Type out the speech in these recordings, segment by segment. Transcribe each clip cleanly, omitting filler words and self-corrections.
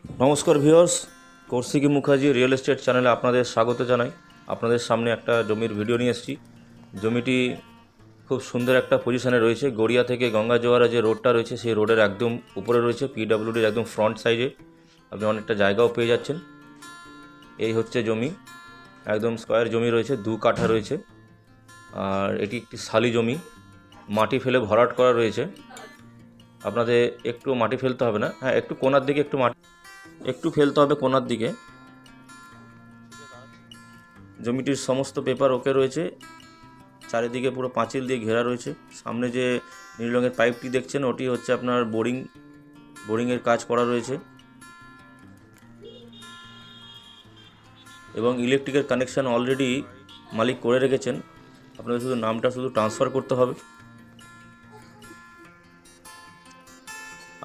নমস্কার viewers, Kaushiki Mukherjee real estate চ্যানেলে আপনাদের স্বাগত জানাই। আপনাদের সামনে একটা জমির ভিডিও নিয়ে এসেছি। জমিটি খুব সুন্দর একটা পজিশনে রয়েছে। গড়িয়া থেকে গঙ্গা জোয়ারা যে রোডটা রয়েছে সেই রোডের একদম উপরে রয়েছে, পিডব্লিউডির একদম ফ্রন্ট সাইডে। আপনি অনেকটা জায়গাও পেয়ে যাচ্ছেন। এই হচ্ছে জমি, একদম স্কোয়ার জমি রয়েছে, 2 কাঠা রয়েছে। আর এটি একটি শালি জমি, মাটি ফেলে ভরাট করা রয়েছে। আপনাদের একটু মাটি ফেলতে হবে না, হ্যাঁ একটু কোণার দিকে একটু ফেলতে হবে কোণার দিকে। জমিটির সমস্ত পেপার ওকে রয়েছে, চারিদিকে পুরো পাঁচিল দিয়ে ঘেরা রয়েছে। সামনে যে নীল রঙের পাইপটি দেখছেন ওটি হচ্ছে আপনার বোরিংয়ের কাজ করা রয়েছে এবং ইলেকট্রিকের কানেকশান অলরেডি মালিক করে রেখেছেন। আপনাদের শুধু নামটা ট্রান্সফার করতে হবে।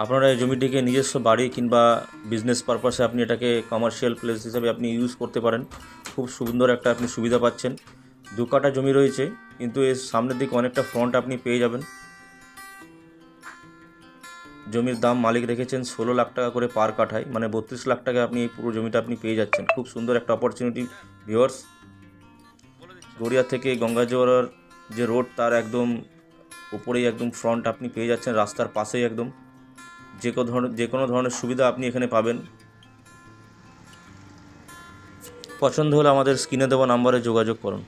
আপনারা এই জমিটিকে নিজস্ব বাড়ি কিংবা বিজনেস পারপাসে আপনি এটাকে কমার্শিয়াল প্লেস হিসেবে আপনি ইউজ করতে পারেন। খুব সুন্দর একটা আপনি সুবিধা পাচ্ছেন। 2 কাঠা জমি রয়েছে, কিন্তু এর সামনের দিকে অনেকটা ফ্রন্ট আপনি পেয়ে যাবেন। জমির দাম মালিক রেখেছেন 16 লাখ টাকা করে পার কাঠায়, মানে 32 লাখ টাকা আপনি এই পুরো জমিটা আপনি পেয়ে যাচ্ছেন। খুব সুন্দর একটা অপরচুনিটি ভিউয়ার্স। গড়িয়া থেকে গঙ্গা জোয়ারার যে রোড তার একদম উপরেই একদম ফ্রন্ট আপনি পেয়ে যাচ্ছেন, রাস্তার পাশেই একদম। যে কোনো ধরনের সুবিধা আপনি এখানে পাবেন। পছন্দ হলে আমাদের স্ক্রিনে দেওয়া নাম্বারে যোগাযোগ করুন।